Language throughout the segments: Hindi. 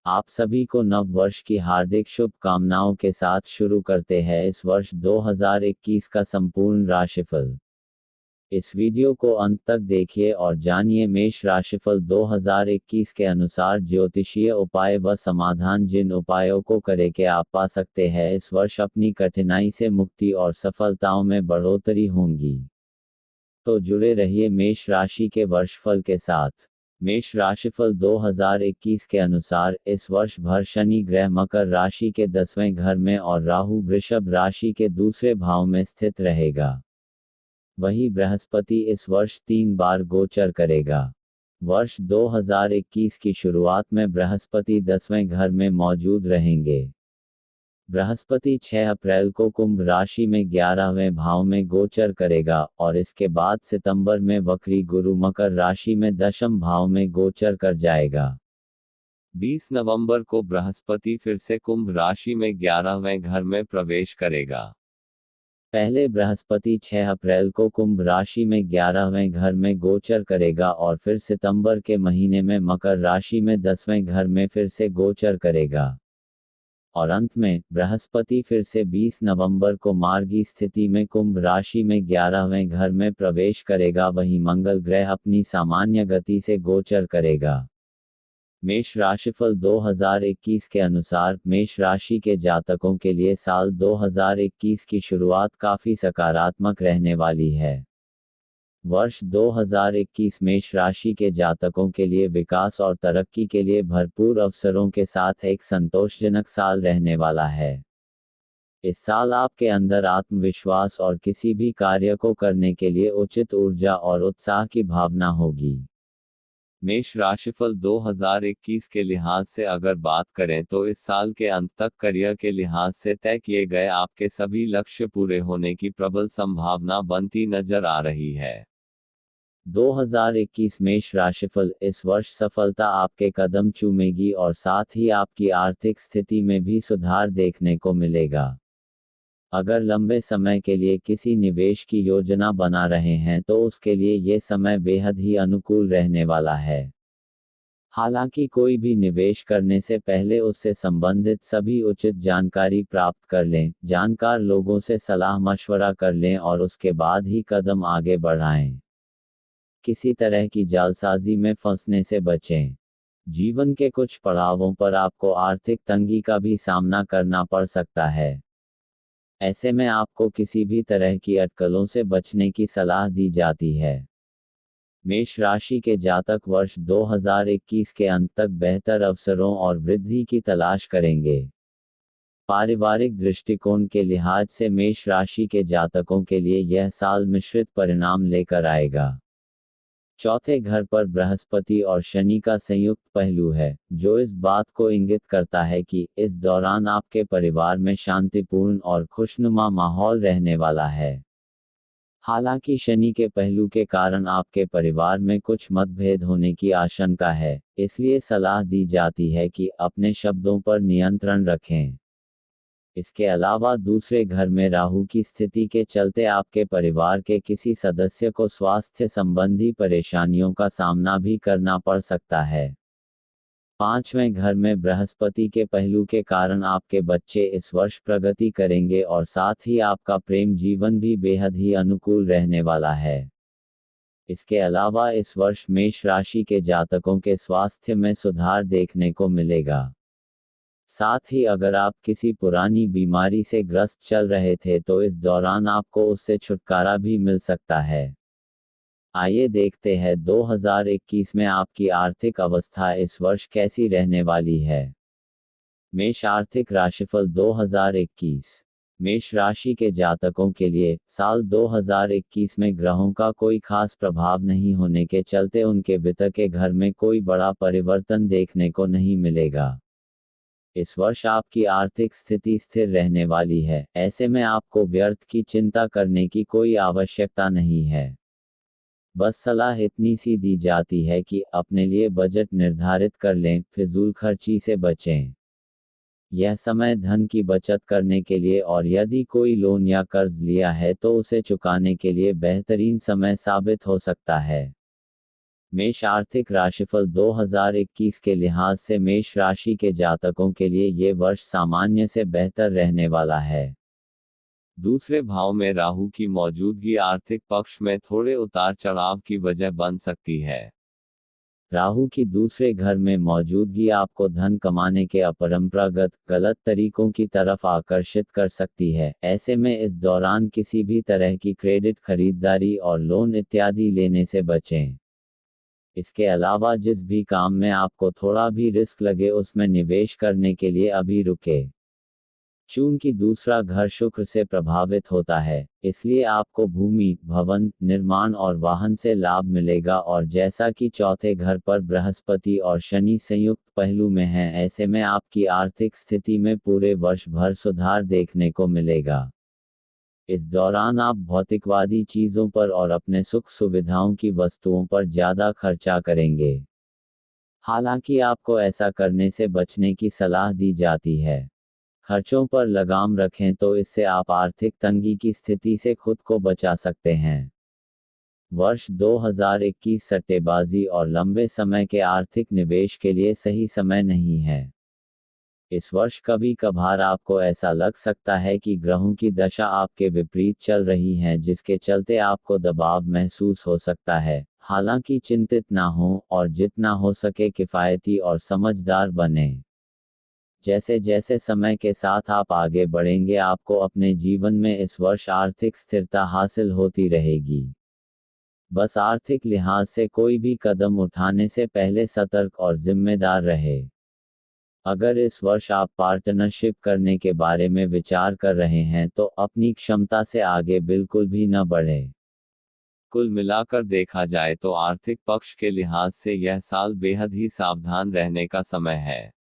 आप सभी को नव वर्ष की हार्दिक शुभकामनाओं के साथ शुरू करते हैं इस वर्ष 2021 का संपूर्ण राशिफल। इस वीडियो को अंत तक देखिए और जानिए मेष राशिफल 2021 के अनुसार ज्योतिषीय उपाय व समाधान। जिन उपायों को करें के आप पा सकते हैं इस वर्ष अपनी कठिनाई से मुक्ति और सफलताओं में बढ़ोतरी होंगी। तो जुड़े रहिए मेष राशि के वर्षफल के साथ। मेष राशिफल 2021 के अनुसार इस वर्ष भर शनि ग्रह मकर राशि के 10वें घर में और राहु वृषभ राशि के दूसरे भाव में स्थित रहेगा। वहीं बृहस्पति इस वर्ष 3 बार गोचर करेगा। वर्ष 2021 की शुरुआत में बृहस्पति 10वें घर में मौजूद रहेंगे। बृहस्पति 6 अप्रैल को कुंभ राशि में 11वें भाव में गोचर करेगा और इसके बाद सितंबर में वक्री गुरु मकर राशि में 10वें भाव में गोचर कर जाएगा। 20 नवंबर को बृहस्पति फिर से कुंभ राशि में 11वें घर में प्रवेश करेगा। पहले बृहस्पति 6 अप्रैल को कुंभ राशि में 11वें घर में गोचर करेगा और फिर सितंबर के महीने में मकर राशि में 10वें घर में फिर से गोचर करेगा। और अंत में बृहस्पति फिर से 20 नवंबर को मार्गी स्थिति में कुंभ राशि में 11वें घर में प्रवेश करेगा। वहीं मंगल ग्रह अपनी सामान्य गति से गोचर करेगा। मेष राशिफल 2021 के अनुसार मेष राशि के जातकों के लिए साल 2021 की शुरुआत काफी सकारात्मक रहने वाली है। वर्ष 2021 मेष राशि के जातकों के लिए विकास और तरक्की के लिए भरपूर अवसरों के साथ एक संतोषजनक साल रहने वाला है। इस साल आपके अंदर आत्मविश्वास और किसी भी कार्य को करने के लिए उचित ऊर्जा और उत्साह की भावना होगी। मेष राशिफल 2021 के लिहाज से अगर बात करें तो इस साल के अंत तक करियर के लिहाज से तय किए गए आपके सभी लक्ष्य पूरे होने की प्रबल संभावना बनती नजर आ रही है। 2021 मेष राशिफल इस वर्ष सफलता आपके कदम चूमेगी और साथ ही आपकी आर्थिक स्थिति में भी सुधार देखने को मिलेगा। अगर लंबे समय के लिए किसी निवेश की योजना बना रहे हैं तो उसके लिए ये समय बेहद ही अनुकूल रहने वाला है। हालांकि कोई भी निवेश करने से पहले उससे संबंधित सभी उचित जानकारी प्राप्त कर लें, जानकार लोगों से सलाह मशवरा कर लें और उसके बाद ही कदम आगे बढ़ाएं। किसी तरह की जालसाजी में फंसने से बचें। जीवन के कुछ पड़ावों पर आपको आर्थिक तंगी का भी सामना करना पड़ सकता है। ऐसे में आपको किसी भी तरह की अटकलों से बचने की सलाह दी जाती है। मेष राशि के जातक वर्ष 2021 के अंत तक बेहतर अवसरों और वृद्धि की तलाश करेंगे। पारिवारिक दृष्टिकोण के लिहाज से मेष राशि के जातकों के लिए यह साल मिश्रित परिणाम लेकर आएगा। चौथे घर पर बृहस्पति और शनि का संयुक्त पहलू है, जो इस बात को इंगित करता है कि इस दौरान आपके परिवार में शांतिपूर्ण और खुशनुमा माहौल रहने वाला है। हालांकि शनि के पहलू के कारण आपके परिवार में कुछ मतभेद होने की आशंका है, इसलिए सलाह दी जाती है कि अपने शब्दों पर नियंत्रण रखें। इसके अलावा दूसरे घर में राहु की स्थिति के चलते आपके परिवार के किसी सदस्य को स्वास्थ्य संबंधी परेशानियों का सामना भी करना पड़ सकता है। 5वें घर में बृहस्पति के पहलू के कारण आपके बच्चे इस वर्ष प्रगति करेंगे और साथ ही आपका प्रेम जीवन भी बेहद ही अनुकूल रहने वाला है। इसके अलावा इस वर्ष मेष राशि के जातकों के स्वास्थ्य में सुधार देखने को मिलेगा। साथ ही अगर आप किसी पुरानी बीमारी से ग्रस्त चल रहे थे तो इस दौरान आपको उससे छुटकारा भी मिल सकता है। आइए देखते हैं 2021 में आपकी आर्थिक अवस्था इस वर्ष कैसी रहने वाली है। मेष आर्थिक राशिफल 2021 मेष राशि के जातकों के लिए साल 2021 में ग्रहों का कोई खास प्रभाव नहीं होने के चलते उनके वित्त के घर में कोई बड़ा परिवर्तन देखने को नहीं मिलेगा। इस वर्ष आपकी आर्थिक स्थिति स्थिर रहने वाली है, ऐसे में आपको व्यर्थ की चिंता करने की कोई आवश्यकता नहीं है। बस सलाह इतनी सी दी जाती है कि अपने लिए बजट निर्धारित कर लें, फिजूल खर्ची से बचें। यह समय धन की बचत करने के लिए और यदि कोई लोन या कर्ज लिया है तो उसे चुकाने के लिए बेहतरीन समय साबित हो सकता है। मेष आर्थिक राशिफल 2021 के लिहाज से मेष राशि के जातकों के लिए ये वर्ष सामान्य से बेहतर रहने वाला है। दूसरे भाव में राहु की मौजूदगी आर्थिक पक्ष में थोड़े उतार चढ़ाव की वजह बन सकती है। राहु की दूसरे घर में मौजूदगी आपको धन कमाने के अपरंपरागत गलत तरीकों की तरफ आकर्षित कर सकती है। ऐसे में इस दौरान किसी भी तरह की क्रेडिट खरीदारी और लोन इत्यादि लेने से बचें। इसके अलावा जिस भी काम में आपको थोड़ा भी रिस्क लगे उसमें निवेश करने के लिए अभी रुके। चूंकि दूसरा घर शुक्र से प्रभावित होता है, इसलिए आपको भूमि, भवन, निर्माण और वाहन से लाभ मिलेगा और जैसा कि चौथे घर पर बृहस्पति और शनि संयुक्त पहलू में हैं, ऐसे में आपकी आर्थिक स्थिति में पूरे वर्ष भर सुधार देखने को मिलेगा। इस दौरान आप भौतिकवादी चीज़ों पर और अपने सुख सुविधाओं की वस्तुओं पर ज़्यादा खर्चा करेंगे। हालांकि आपको ऐसा करने से बचने की सलाह दी जाती है। खर्चों पर लगाम रखें तो इससे आप आर्थिक तंगी की स्थिति से खुद को बचा सकते हैं। वर्ष 2021 सट्टेबाजी और लंबे समय के आर्थिक निवेश के लिए सही समय नहीं है। इस वर्ष कभी कभार आपको ऐसा लग सकता है कि ग्रहों की दशा आपके विपरीत चल रही है, जिसके चलते आपको दबाव महसूस हो सकता है। हालांकि चिंतित ना हो और जितना हो सके किफ़ायती और समझदार बने। जैसे जैसे समय के साथ आप आगे बढ़ेंगे, आपको अपने जीवन में इस वर्ष आर्थिक स्थिरता हासिल होती रहेगी। बस आर्थिक लिहाज से कोई भी कदम उठाने से पहले सतर्क और जिम्मेदार रहे। अगर इस वर्ष आप पार्टनरशिप करने के बारे में विचार कर रहे हैं तो अपनी क्षमता से आगे बिल्कुल भी न बढ़े। कुल मिलाकर देखा जाए तो आर्थिक पक्ष के लिहाज से यह साल बेहद ही सावधान रहने का समय है।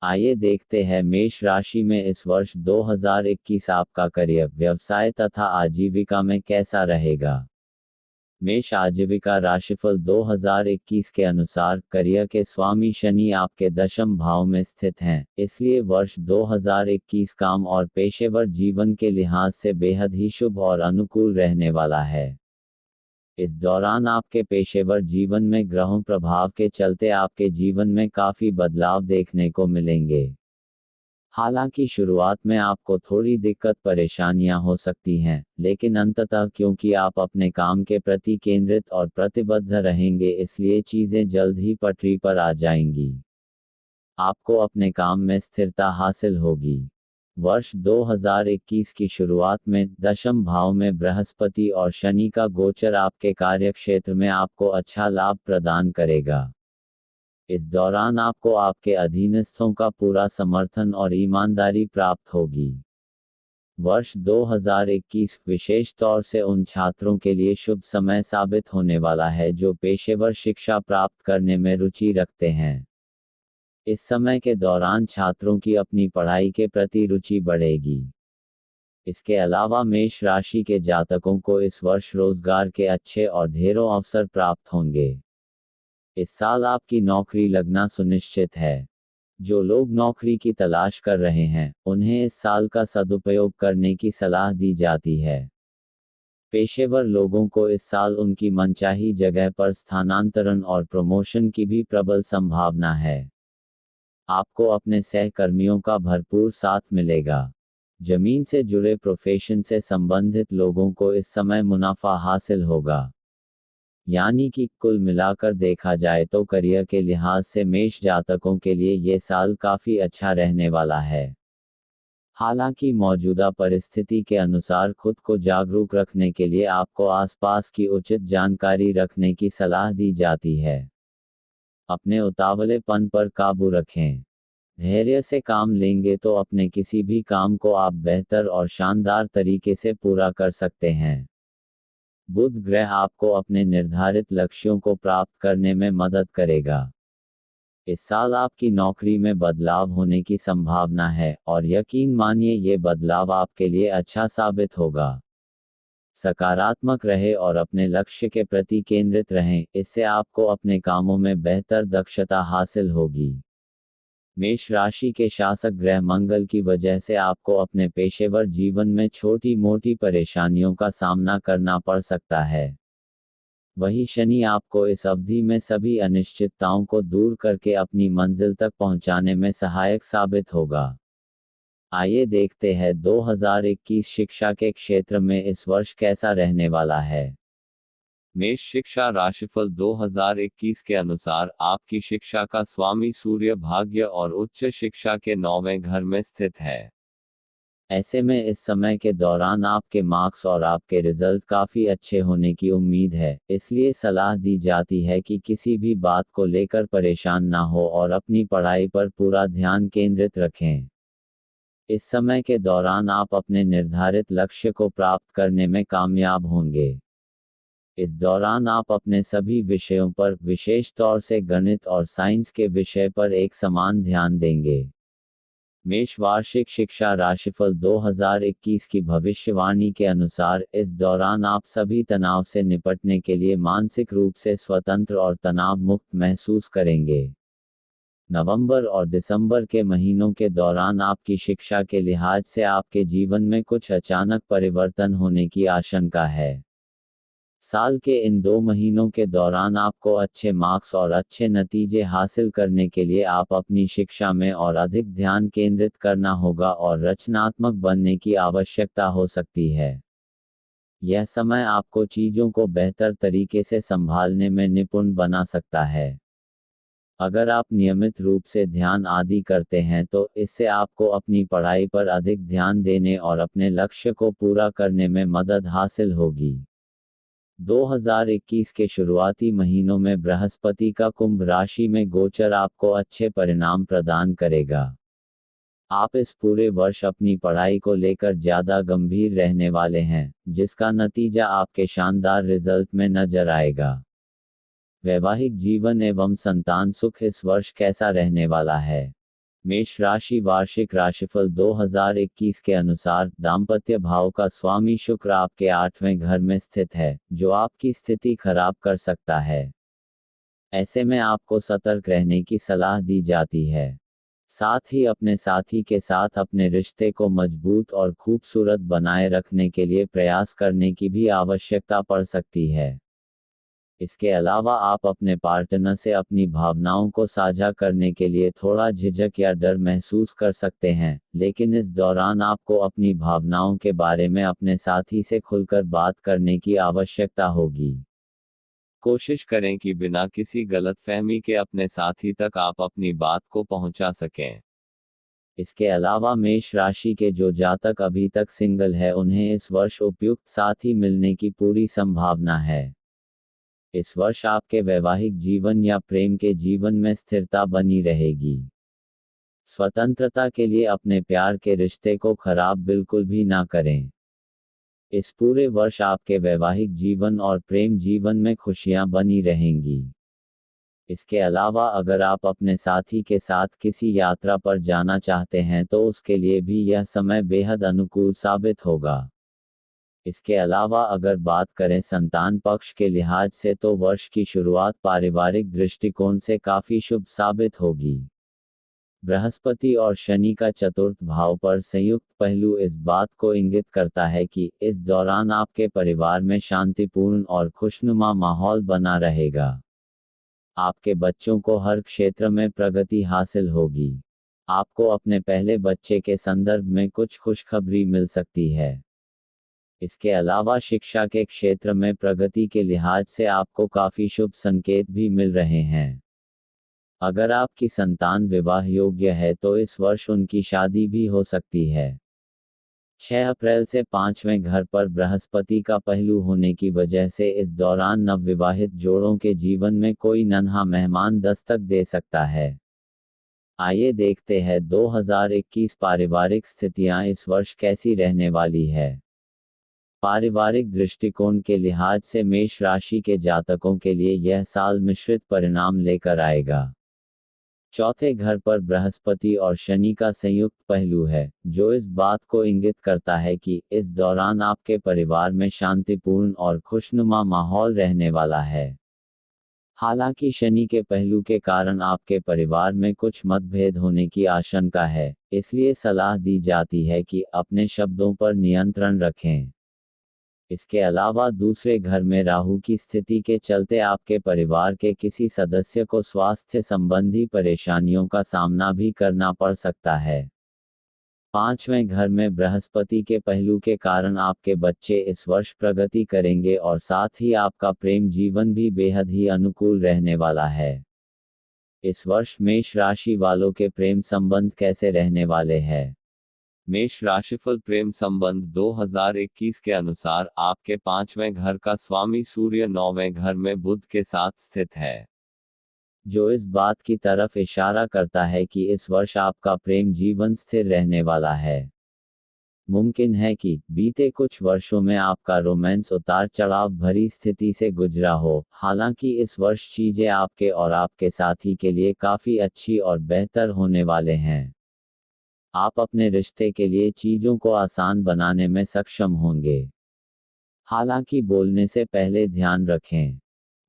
आइए देखते हैं मेष राशि में इस वर्ष 2021 आपका करियर, व्यवसाय तथा आजीविका में कैसा रहेगा। मेष आजीविका राशिफल 2021 के अनुसार करियर के स्वामी शनि आपके दशम भाव में स्थित हैं, इसलिए वर्ष 2021 काम और पेशेवर जीवन के लिहाज से बेहद ही शुभ और अनुकूल रहने वाला है। इस दौरान आपके पेशेवर जीवन में ग्रहों प्रभाव के चलते आपके जीवन में काफ़ी बदलाव देखने को मिलेंगे। हालांकि शुरुआत में आपको थोड़ी दिक्कत परेशानियां हो सकती हैं, लेकिन अंततः क्योंकि आप अपने काम के प्रति केंद्रित और प्रतिबद्ध रहेंगे, इसलिए चीज़ें जल्द ही पटरी पर आ जाएंगी। आपको अपने काम में स्थिरता हासिल होगी। वर्ष 2021 की शुरुआत में दशम भाव में बृहस्पति और शनि का गोचर आपके कार्यक्षेत्र में आपको अच्छा लाभ प्रदान करेगा। इस दौरान आपको आपके अधीनस्थों का पूरा समर्थन और ईमानदारी प्राप्त होगी। वर्ष 2021 विशेष तौर से उन छात्रों के लिए शुभ समय साबित होने वाला है जो पेशेवर शिक्षा प्राप्त करने में रुचि रखते हैं। इस समय के दौरान छात्रों की अपनी पढ़ाई के प्रति रुचि बढ़ेगी। इसके अलावा मेष राशि के जातकों को इस वर्ष रोजगार के अच्छे और ढेरों अवसर प्राप्त होंगे। इस साल आपकी नौकरी लगना सुनिश्चित है। जो लोग नौकरी की तलाश कर रहे हैं, उन्हें इस साल का सदुपयोग करने की सलाह दी जाती है। पेशेवर लोगों को इस साल उनकी मनचाही जगह पर स्थानांतरण और प्रमोशन की भी प्रबल संभावना है। आपको अपने सहकर्मियों का भरपूर साथ मिलेगा। जमीन से जुड़े प्रोफेशन से संबंधित लोगों को इस समय मुनाफा हासिल होगा। यानी कि कुल मिलाकर देखा जाए तो करियर के लिहाज से मेष जातकों के लिए ये साल काफ़ी अच्छा रहने वाला है। हालांकि मौजूदा परिस्थिति के अनुसार खुद को जागरूक रखने के लिए आपको आसपास की उचित जानकारी रखने की सलाह दी जाती है। अपने उतावलेपन पर काबू रखें। धैर्य से काम लेंगे तो अपने किसी भी काम को आप बेहतर और शानदार तरीके से पूरा कर सकते हैं। बुध ग्रह आपको अपने निर्धारित लक्ष्यों को प्राप्त करने में मदद करेगा। इस साल आपकी नौकरी में बदलाव होने की संभावना है और यकीन मानिए ये बदलाव आपके लिए अच्छा साबित होगा। सकारात्मक रहे और अपने लक्ष्य के प्रति केंद्रित रहें, इससे आपको अपने कामों में बेहतर दक्षता हासिल होगी। मेष राशि के शासक ग्रह मंगल की वजह से आपको अपने पेशेवर जीवन में छोटी मोटी परेशानियों का सामना करना पड़ सकता है। वही शनि आपको इस अवधि में सभी अनिश्चितताओं को दूर करके अपनी मंजिल तक पहुंचाने में सहायक साबित होगा। आइए देखते हैं 2021 शिक्षा के क्षेत्र में इस वर्ष कैसा रहने वाला है। मेष शिक्षा राशिफल 2021 के अनुसार आपकी शिक्षा का स्वामी सूर्य भाग्य और उच्च शिक्षा के 9वें घर में स्थित है। ऐसे में इस समय के दौरान आपके मार्क्स और आपके रिजल्ट काफ़ी अच्छे होने की उम्मीद है, इसलिए सलाह दी जाती है कि किसी भी बात को लेकर परेशान ना हो और अपनी पढ़ाई पर पूरा ध्यान केंद्रित रखें। इस समय के दौरान आप अपने निर्धारित लक्ष्य को प्राप्त करने में कामयाब होंगे। इस दौरान आप अपने सभी विषयों पर, विशेष तौर से गणित और साइंस के विषय पर एक समान ध्यान देंगे। मेष वार्षिक शिक्षा राशिफल 2021 की भविष्यवाणी के अनुसार इस दौरान आप सभी तनाव से निपटने के लिए मानसिक रूप से स्वतंत्र और तनाव मुक्त महसूस करेंगे। नवंबर और दिसंबर के महीनों के दौरान आपकी शिक्षा के लिहाज से आपके जीवन में कुछ अचानक परिवर्तन होने की आशंका है। साल के इन 2 महीनों के दौरान आपको अच्छे मार्क्स और अच्छे नतीजे हासिल करने के लिए आप अपनी शिक्षा में और अधिक ध्यान केंद्रित करना होगा और रचनात्मक बनने की आवश्यकता हो सकती है। यह समय आपको चीज़ों को बेहतर तरीके से संभालने में निपुण बना सकता है। अगर आप नियमित रूप से ध्यान आदि करते हैं तो इससे आपको अपनी पढ़ाई पर अधिक ध्यान देने और अपने लक्ष्य को पूरा करने में मदद हासिल होगी। 2021 के शुरुआती महीनों में बृहस्पति का कुंभ राशि में गोचर आपको अच्छे परिणाम प्रदान करेगा। आप इस पूरे वर्ष अपनी पढ़ाई को लेकर ज़्यादा गंभीर रहने वाले हैं, जिसका नतीजा आपके शानदार रिजल्ट में नजर आएगा। वैवाहिक जीवन एवं संतान सुख इस वर्ष कैसा रहने वाला है। मेष राशि वार्षिक राशिफल 2021 के अनुसार दाम्पत्य भाव का स्वामी शुक्र आपके 8वें घर में स्थित है, जो आपकी स्थिति खराब कर सकता है। ऐसे में आपको सतर्क रहने की सलाह दी जाती है। साथ ही अपने साथी के साथ अपने रिश्ते को मजबूत और खूबसूरत बनाए रखने के लिए प्रयास करने की भी आवश्यकता पड़ सकती है। इसके अलावा आप अपने पार्टनर से अपनी भावनाओं को साझा करने के लिए थोड़ा झिझक या डर महसूस कर सकते हैं, लेकिन इस दौरान आपको अपनी भावनाओं के बारे में अपने साथी से खुलकर बात करने की आवश्यकता होगी। कोशिश करें कि बिना किसी गलतफहमी के अपने साथी तक आप अपनी बात को पहुंचा सकें। इसके अलावा मेष राशि के जो जातक अभी तक सिंगल है उन्हें इस वर्ष उपयुक्त साथी मिलने की पूरी संभावना है। इस वर्ष आपके वैवाहिक जीवन या प्रेम के जीवन में स्थिरता बनी रहेगी। स्वतंत्रता के लिए अपने प्यार के रिश्ते को खराब बिल्कुल भी ना करें। इस पूरे वर्ष आपके वैवाहिक जीवन और प्रेम जीवन में खुशियां बनी रहेंगी। इसके अलावा अगर आप अपने साथी के साथ किसी यात्रा पर जाना चाहते हैं तो उसके लिए भी यह समय बेहद अनुकूल साबित होगा। इसके अलावा अगर बात करें संतान पक्ष के लिहाज से तो वर्ष की शुरुआत पारिवारिक दृष्टिकोण से काफी शुभ साबित होगी। बृहस्पति और शनि का चतुर्थ भाव पर संयुक्त पहलू इस बात को इंगित करता है कि इस दौरान आपके परिवार में शांतिपूर्ण और खुशनुमा माहौल बना रहेगा। आपके बच्चों को हर क्षेत्र में प्रगति हासिल होगी। आपको अपने पहले बच्चे के संदर्भ में कुछ खुशखबरी मिल सकती है। इसके अलावा शिक्षा के क्षेत्र में प्रगति के लिहाज से आपको काफी शुभ संकेत भी मिल रहे हैं। अगर आपकी संतान विवाह योग्य है तो इस वर्ष उनकी शादी भी हो सकती है। 6 अप्रैल से 5वें घर पर बृहस्पति का पहलू होने की वजह से इस दौरान नवविवाहित जोड़ों के जीवन में कोई नन्हा मेहमान दस्तक दे सकता है। आइए देखते हैं 2021 पारिवारिक स्थितियां इस वर्ष कैसी रहने वाली है। पारिवारिक दृष्टिकोण के लिहाज से मेष राशि के जातकों के लिए यह साल मिश्रित परिणाम लेकर आएगा। चौथे घर पर बृहस्पति और शनि का संयुक्त पहलू है, जो इस बात को इंगित करता है कि इस दौरान आपके परिवार में शांतिपूर्ण और खुशनुमा माहौल रहने वाला है। हालांकि शनि के पहलू के कारण आपके परिवार में कुछ मतभेद होने की आशंका है, इसलिए सलाह दी जाती है कि अपने शब्दों पर नियंत्रण रखें। इसके अलावा दूसरे घर में राहु की स्थिति के चलते आपके परिवार के किसी सदस्य को स्वास्थ्य संबंधी परेशानियों का सामना भी करना पड़ सकता है। पांचवें घर में बृहस्पति के पहलू के कारण आपके बच्चे इस वर्ष प्रगति करेंगे और साथ ही आपका प्रेम जीवन भी बेहद ही अनुकूल रहने वाला है। इस वर्ष मेष राशि वालों के प्रेम संबंध कैसे रहने वाले हैं? मेष राशिफल प्रेम संबंध 2021 के अनुसार आपके पांचवें घर का स्वामी सूर्य नौवें घर में बुध के साथ स्थित है, जो इस बात की तरफ इशारा करता है कि इस वर्ष आपका प्रेम जीवन स्थिर रहने वाला है। मुमकिन है कि बीते कुछ वर्षों में आपका रोमांस उतार चढ़ाव भरी स्थिति से गुजरा हो, हालांकि इस वर्ष चीजें आपके और आपके साथी के लिए काफी अच्छी और बेहतर होने वाले हैं। आप अपने रिश्ते के लिए चीजों को आसान बनाने में सक्षम होंगे। हालांकि बोलने से पहले ध्यान रखें,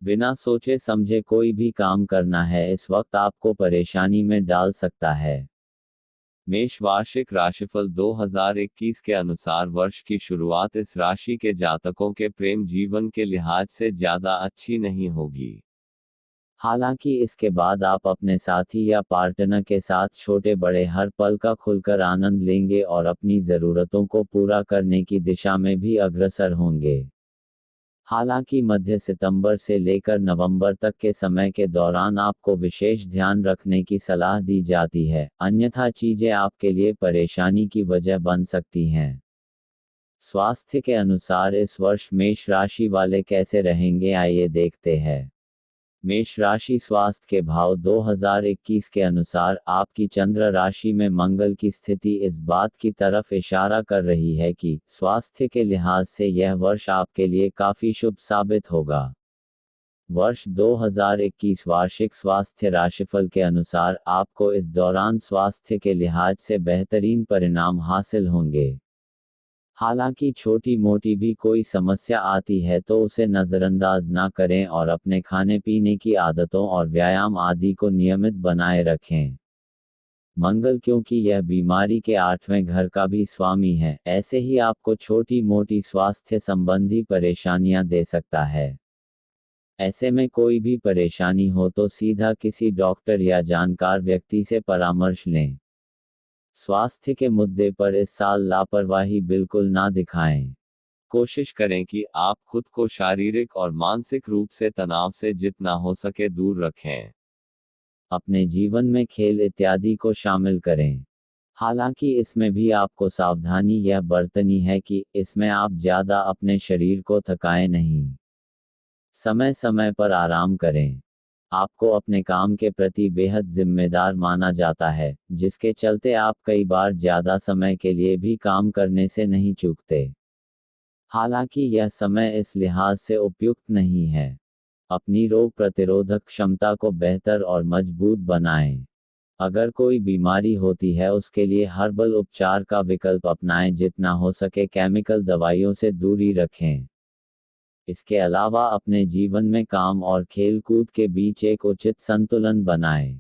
बिना सोचे समझे कोई भी काम करना है इस वक्त आपको परेशानी में डाल सकता है। मेष वार्षिक राशिफल 2021 के अनुसार वर्ष की शुरुआत इस राशि के जातकों के प्रेम जीवन के लिहाज से ज्यादा अच्छी नहीं होगी। हालांकि इसके बाद आप अपने साथी या पार्टनर के साथ छोटे बड़े हर पल का खुलकर आनंद लेंगे और अपनी ज़रूरतों को पूरा करने की दिशा में भी अग्रसर होंगे। हालांकि मध्य सितंबर से लेकर नवंबर तक के समय के दौरान आपको विशेष ध्यान रखने की सलाह दी जाती है, अन्यथा चीजें आपके लिए परेशानी की वजह बन सकती हैं। स्वास्थ्य के अनुसार इस वर्ष मेष राशि वाले कैसे रहेंगे, आइए देखते हैं। मेष राशि स्वास्थ्य के भाव 2021 के अनुसार आपकी चंद्र राशि में मंगल की स्थिति इस बात की तरफ इशारा कर रही है कि स्वास्थ्य के लिहाज से यह वर्ष आपके लिए काफी शुभ साबित होगा। वर्ष 2021 वार्षिक स्वास्थ्य राशिफल के अनुसार आपको इस दौरान स्वास्थ्य के लिहाज से बेहतरीन परिणाम हासिल होंगे। हालांकि छोटी मोटी भी कोई समस्या आती है तो उसे नज़रअंदाज ना करें और अपने खाने पीने की आदतों और व्यायाम आदि को नियमित बनाए रखें। मंगल क्योंकि यह बीमारी के 8वें घर का भी स्वामी है, ऐसे ही आपको छोटी मोटी स्वास्थ्य संबंधी परेशानियां दे सकता है। ऐसे में कोई भी परेशानी हो तो सीधा किसी डॉक्टर या जानकार व्यक्ति से परामर्श लें। स्वास्थ्य के मुद्दे पर इस साल लापरवाही बिल्कुल ना दिखाएं। कोशिश करें कि आप खुद को शारीरिक और मानसिक रूप से तनाव से जितना हो सके दूर रखें। अपने जीवन में खेल इत्यादि को शामिल करें। हालांकि इसमें भी आपको सावधानी यह बरतनी है कि इसमें आप ज़्यादा अपने शरीर को थकाएं नहीं। समय समय पर आराम करें। आपको अपने काम के प्रति बेहद जिम्मेदार माना जाता है, जिसके चलते आप कई बार ज़्यादा समय के लिए भी काम करने से नहीं चूकते। हालांकि यह समय इस लिहाज से उपयुक्त नहीं है। अपनी रोग प्रतिरोधक क्षमता को बेहतर और मजबूत बनाएं। अगर कोई बीमारी होती है उसके लिए हर्बल उपचार का विकल्प अपनाएं, जितना हो सके केमिकल दवाइयों से दूरी रखें। इसके अलावा अपने जीवन में काम और खेलकूद के बीच एक उचित संतुलन बनाएं।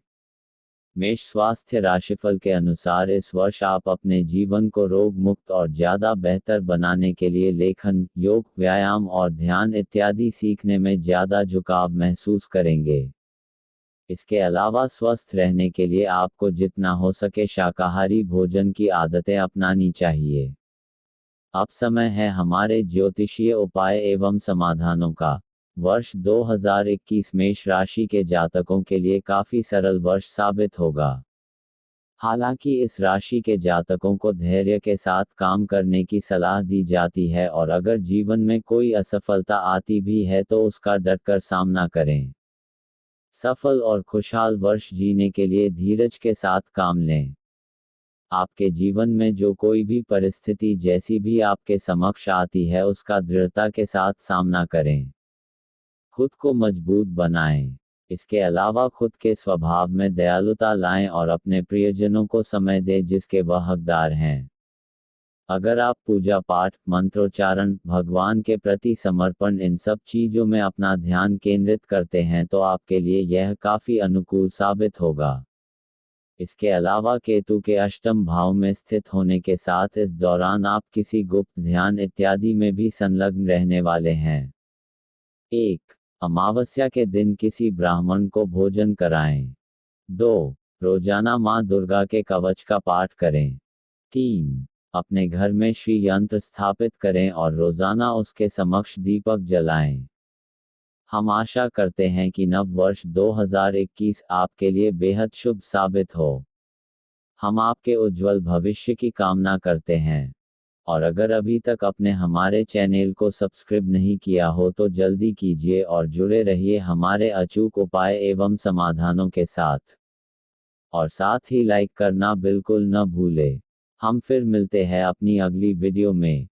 मेष स्वास्थ्य राशिफल के अनुसार इस वर्ष आप अपने जीवन को रोग मुक्त और ज़्यादा बेहतर बनाने के लिए लेखन, योग, व्यायाम और ध्यान इत्यादि सीखने में ज़्यादा झुकाव महसूस करेंगे। इसके अलावा स्वस्थ रहने के लिए आपको जितना हो सके शाकाहारी भोजन की आदतें अपनानी चाहिए। अब समय है हमारे ज्योतिषीय उपाय एवं समाधानों का। वर्ष 2021 मेष राशि के जातकों के लिए काफी सरल वर्ष साबित होगा। हालांकि इस राशि के जातकों को धैर्य के साथ काम करने की सलाह दी जाती है और अगर जीवन में कोई असफलता आती भी है तो उसका डटकर सामना करें। सफल और खुशहाल वर्ष जीने के लिए धीरज के साथ काम लें। आपके जीवन में जो कोई भी परिस्थिति जैसी भी आपके समक्ष आती है उसका दृढ़ता के साथ सामना करें। खुद को मजबूत बनाएं। इसके अलावा खुद के स्वभाव में दयालुता लाएं और अपने प्रियजनों को समय दें जिसके वह हकदार हैं। अगर आप पूजा पाठ, मंत्रोच्चारण, भगवान के प्रति समर्पण इन सब चीज़ों में अपना ध्यान केंद्रित करते हैं तो आपके लिए यह काफ़ी अनुकूल साबित होगा। इसके अलावा केतु के अष्टम भाव में स्थित होने के साथ इस दौरान आप किसी गुप्त ध्यान इत्यादि में भी संलग्न रहने वाले हैं। 1. अमावस्या के दिन किसी ब्राह्मण को भोजन कराएं। 2. रोजाना मां दुर्गा के कवच का पाठ करें। 3. अपने घर में श्री यंत्र स्थापित करें और रोजाना उसके समक्ष दीपक जलाएं। हम आशा करते हैं कि नव वर्ष 2021 आपके लिए बेहद शुभ साबित हो। हम आपके उज्जवल भविष्य की कामना करते हैं। और अगर अभी तक आपने हमारे चैनल को सब्सक्राइब नहीं किया हो तो जल्दी कीजिए और जुड़े रहिए हमारे अचूक उपाय एवं समाधानों के साथ। और साथ ही लाइक करना बिल्कुल न भूलें। हम फिर मिलते हैं अपनी अगली वीडियो में।